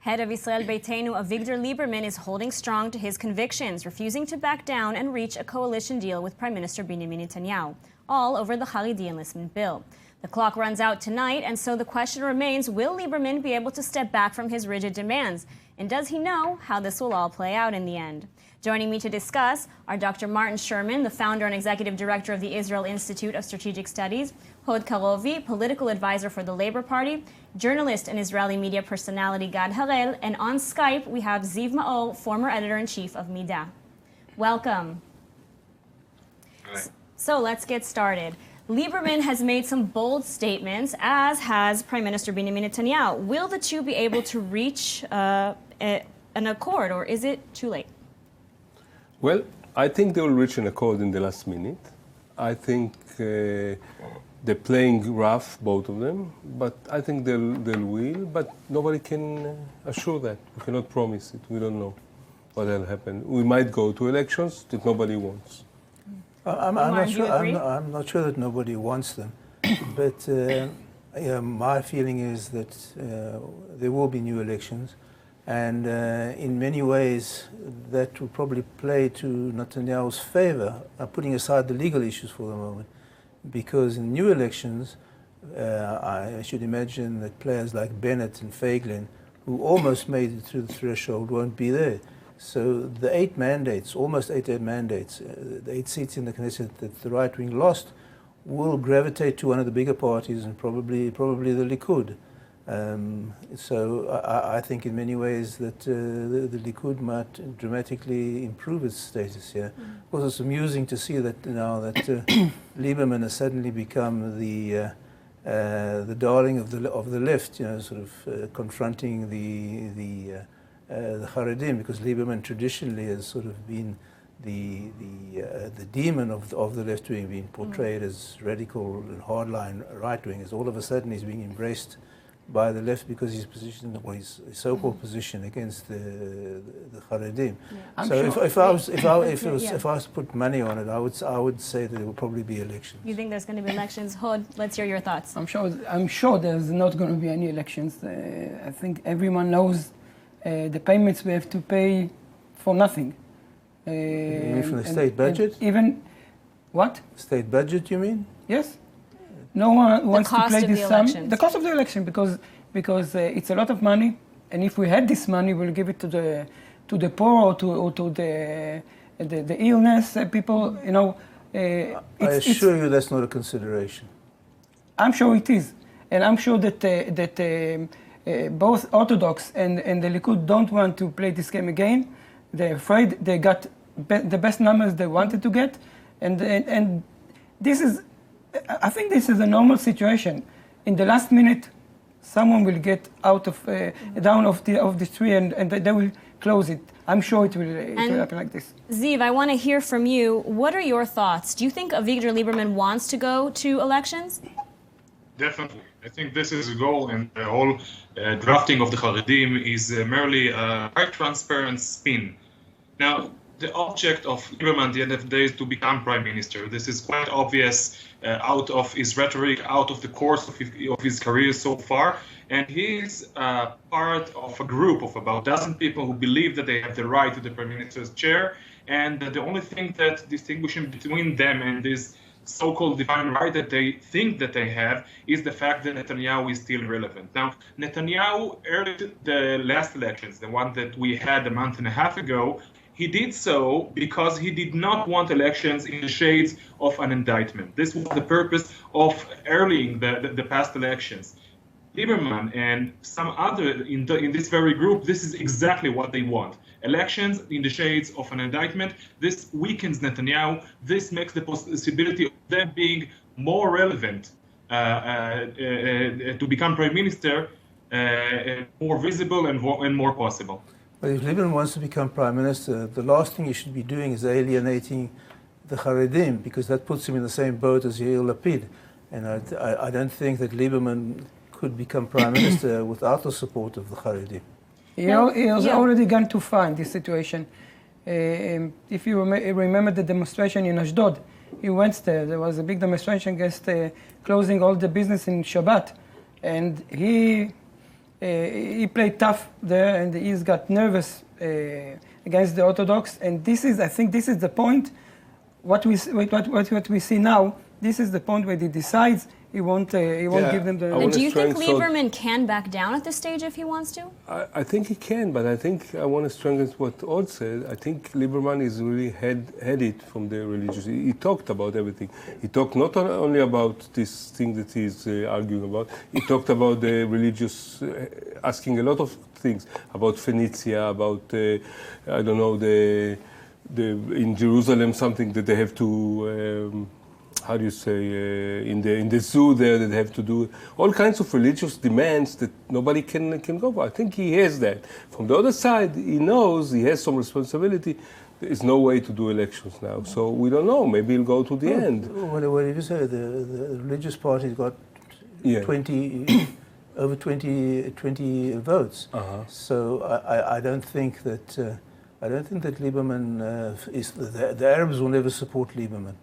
Head of Yisrael Beiteinu, Lieberman, is holding strong to his convictions, refusing to back down and reach a coalition deal with Prime Minister Benjamin Netanyahu, all over the Haredi enlistment bill. The clock runs out tonight, and so the question remains, will Lieberman be able to step back from his rigid demands? And does he know how this will all play out in the end? Joining me to discuss are Dr. Martin Sherman, the founder and executive director of the Israel Institute of Strategic Studies, Karovi, political advisor for the Labour Party, journalist and Israeli media personality Gad Harel, and on Skype we have Ziv Maor, former editor-in-chief of Mida. Welcome. Hi. So let's get started. Lieberman has made some bold statements, as has Prime Minister Benjamin Netanyahu. Will the two be able to reach an accord, or is it too late? Well, I think they will reach an accord in the last minute. I think they're playing rough, both of them, but I think they'll will, but nobody can assure that. We cannot promise it. We don't know what will happen. We might go to elections that nobody wants. I'm not sure. I'm not sure that nobody wants them, but my feeling is that there will be new elections, and in many ways that will probably play to Netanyahu's favor, putting aside the legal issues for the moment, because in new elections, I should imagine that players like Bennett and Feiglin, who almost made it through the threshold, won't be there. So the 8 mandates, almost 8 mandates, the 8 seats in the Knesset that the right wing lost, will gravitate to one of the bigger parties, and probably the Likud. So I think in many ways that the Likud might dramatically improve its status here. Of course, it's amusing to see that now that Lieberman has suddenly become the darling of the left, sort of confronting the Haredim, because Lieberman traditionally has sort of been the demon of the left wing, being portrayed as radical and hardline right wing. As all of a sudden he's being embraced by the left because his position, or his so-called position against the Haredim. Yeah. So if I was to put money on it, I would say that there will probably be elections. You think there's going to be elections? Hod, let's hear your thoughts. I'm sure there's not going to be any elections. I think everyone knows the payments we have to pay for nothing. You mean from the state budget? Even what? State budget, you mean? Yes. No one wants to play this sum. The cost of the election, because it's a lot of money, and if we had this money, we'll give it to the poor or to the illness people. I assure you that's not a consideration. I'm sure it is, and I'm sure that both Orthodox and the Likud don't want to play this game again. They're afraid they got the best numbers they wanted to get, and this is. I think this is a normal situation. In the last minute, someone will get out of down of the tree, and they will close it. I'm sure it will happen like this. Ziv, I want to hear from you. What are your thoughts? Do you think Lieberman wants to go to elections? Definitely. I think this is a goal, and the whole drafting of the Haredim is merely a quite transparent spin. Now, the object of Lieberman at the end of the day is to become prime minister. This is quite obvious out of his rhetoric, out of the course of his career so far. And he is part of a group of about a dozen people who believe that they have the right to the prime minister's chair, and that the only thing that distinguishes between them and this so-called divine right that they think that they have is the fact that Netanyahu is still relevant. Now, Netanyahu, early the last elections, the one that we had a month and a half ago, he did so because he did not want elections in the shades of an indictment. This was the purpose of earlying the past elections. Lieberman and some other in this very group, this is exactly what they want. Elections in the shades of an indictment. This weakens Netanyahu. This makes the possibility of them being more relevant to become prime minister more visible and more possible. But if Lieberman wants to become prime minister, the last thing he should be doing is alienating the Haredim, because that puts him in the same boat as Yair Lapid. And I don't think that Lieberman could become prime minister without the support of the Haredim. He has already gone too far in this situation. If you remember the demonstration in Ashdod, he went there. There was a big demonstration against closing all the business in Shabbat. And he He played tough there, and he's got nervous against the Orthodox. And I think this is the point. What we see now, this is the point where he decides he won't give them the. And do you think Lieberman can back down at this stage if he wants to? I think he can, but I think I want to strengthen what Od said. I think Lieberman is really headed from the religious. He talked about everything. He talked not only about this thing that he's arguing about. He talked about the religious, asking a lot of things about Phoenicia, about I don't know in Jerusalem something that they have to. How do you say, in the zoo there, that they have to do all kinds of religious demands that nobody can go for. I think he has that. From the other side, he knows he has some responsibility. There is no way to do elections now. So we don't know. Maybe he'll go to the end. What did you say? The religious parties got 20 votes. So I don't think that Lieberman is. The Arabs will never support Lieberman.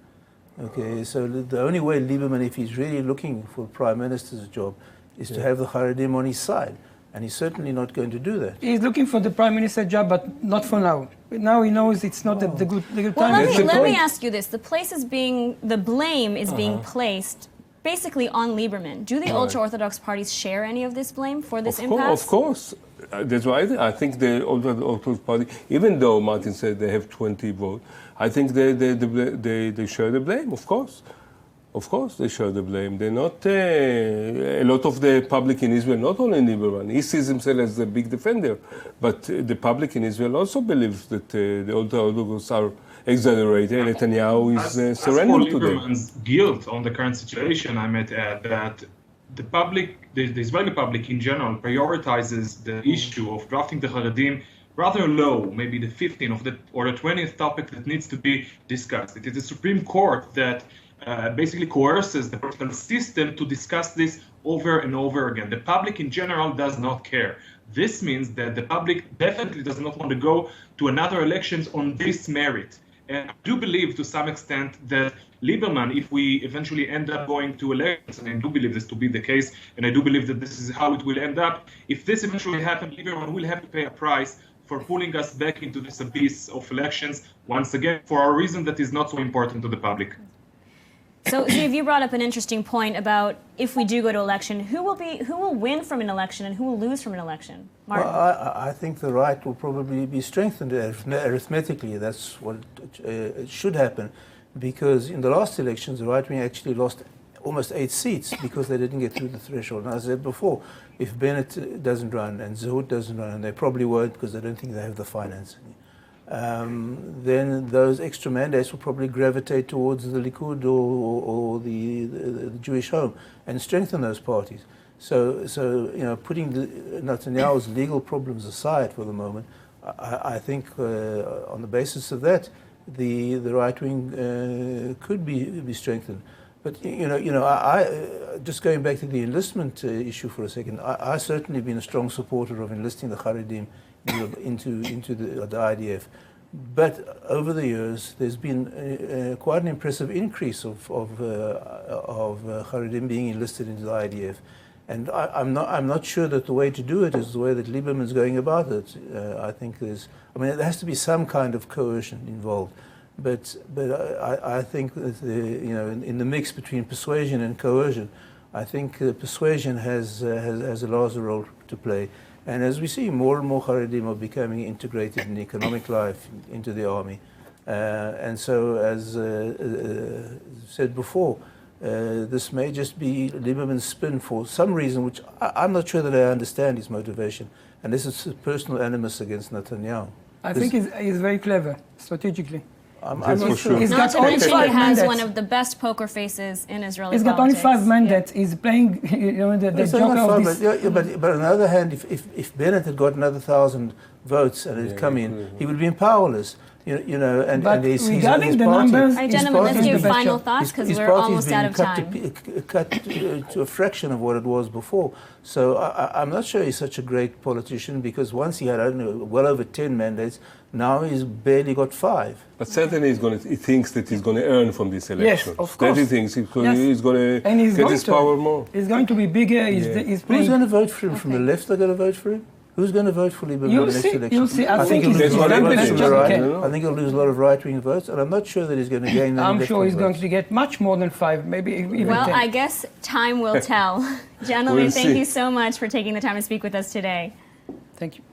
Okay, so the only way Lieberman, if he's really looking for a prime minister's job, is to have the Haredim on his side, and he's certainly not going to do that. He's looking for the prime minister job, but not for now. Now he knows it's not the good time. Well, let me ask you this: the blame is being placed basically on Lieberman. Do the ultra-Orthodox parties share any of this blame for this impasse? Of course. That's why I think the Orthodox party, even though Martin said they have 20 votes, I think they share the blame, of course. Of course they share the blame. They're not, a lot of the public in Israel, not only Lieberman, he sees himself as the big defender, but the public in Israel also believes that the Orthodox are exaggerated. Netanyahu is surrendering to them. Lieberman's guilt on the current situation, I might add that the Israeli public in general prioritizes the issue of drafting the Haredim rather low, maybe the 15th or the 20th topic that needs to be discussed. It is the Supreme Court that basically coerces the political system to discuss this over and over again. The public in general does not care. This means that the public definitely does not want to go to another elections on this merit. And I do believe to some extent that Lieberman, if we eventually end up going to elections, and I do believe this to be the case, and I do believe that this is how it will end up, if this eventually happens, Lieberman will have to pay a price for pulling us back into this abyss of elections, once again, for a reason that is not so important to the public. So, Ziv, you brought up an interesting point about if we do go to election, who will win from an election and who will lose from an election? Martin? Well, I think the right will probably be strengthened arithmetically. That's what it should happen, because in the last elections, the right wing actually lost almost 8 seats because they didn't get through the threshold. And as I said before, if Bennett doesn't run and Zehut doesn't run, and they probably won't because they don't think they have the financing, then those extra mandates will probably gravitate towards the Likud or the Jewish Home and strengthen those parties. So putting Netanyahu's legal problems aside for the moment, I think on the basis of that, the right wing could be strengthened. But I just going back to the enlistment issue for a second, I certainly been a strong supporter of enlisting the Haredim into the IDF. But over the years, there's been quite an impressive increase of Haredim being enlisted into the IDF. And I'm not sure that the way to do it is the way that Lieberman's going about it. I think there has to be some kind of coercion involved. But I think that in the mix between persuasion and coercion, I think persuasion has a larger role to play. And as we see, more and more Haredim are becoming integrated in economic life into the army. And so, as said before, this may just be Lieberman's spin for some reason, which I'm not sure that I understand his motivation. And this is personal animus against Netanyahu. I think he's very clever strategically. I'm not sure. He's not got to only mention 5 he has mandates. one of the best poker faces in Israeli He's got politics. only 5 mandates. He's playing, the joker of this. But on the other hand, if Bennett had got another 1,000 votes and had come in, he would have been powerless. you know, and But his regarding his the party, numbers, All right, his gentlemen, let's party's do been- final thoughts because his we're party's almost been out of time. cut to a fraction of what it was before. So I'm not sure he's such a great politician because once he had, I don't know, well over 10 mandates, now he's barely got 5. But certainly he thinks that he's going to earn from this election. of That course. he thinks because Yes. he's going to And he's get going his to. power more. It's going to be bigger. He's, Yeah. he's Who's playing. going to vote for him? From the Okay. left they're going to vote for him? Who's going to vote for Lieberman You'll in the next see, election? you'll see. I think he'll he's That's lose what a lot I of think. votes from the I right. don't know. I think he'll lose a lot of right-wing votes, and I'm not sure that he's going to gain any I'm sure he's left-wing going votes. to get much more than 5, maybe even Well, 10. I guess time will tell. Gentlemen, We'll thank see. you so much for taking the time to speak with us today. Thank you.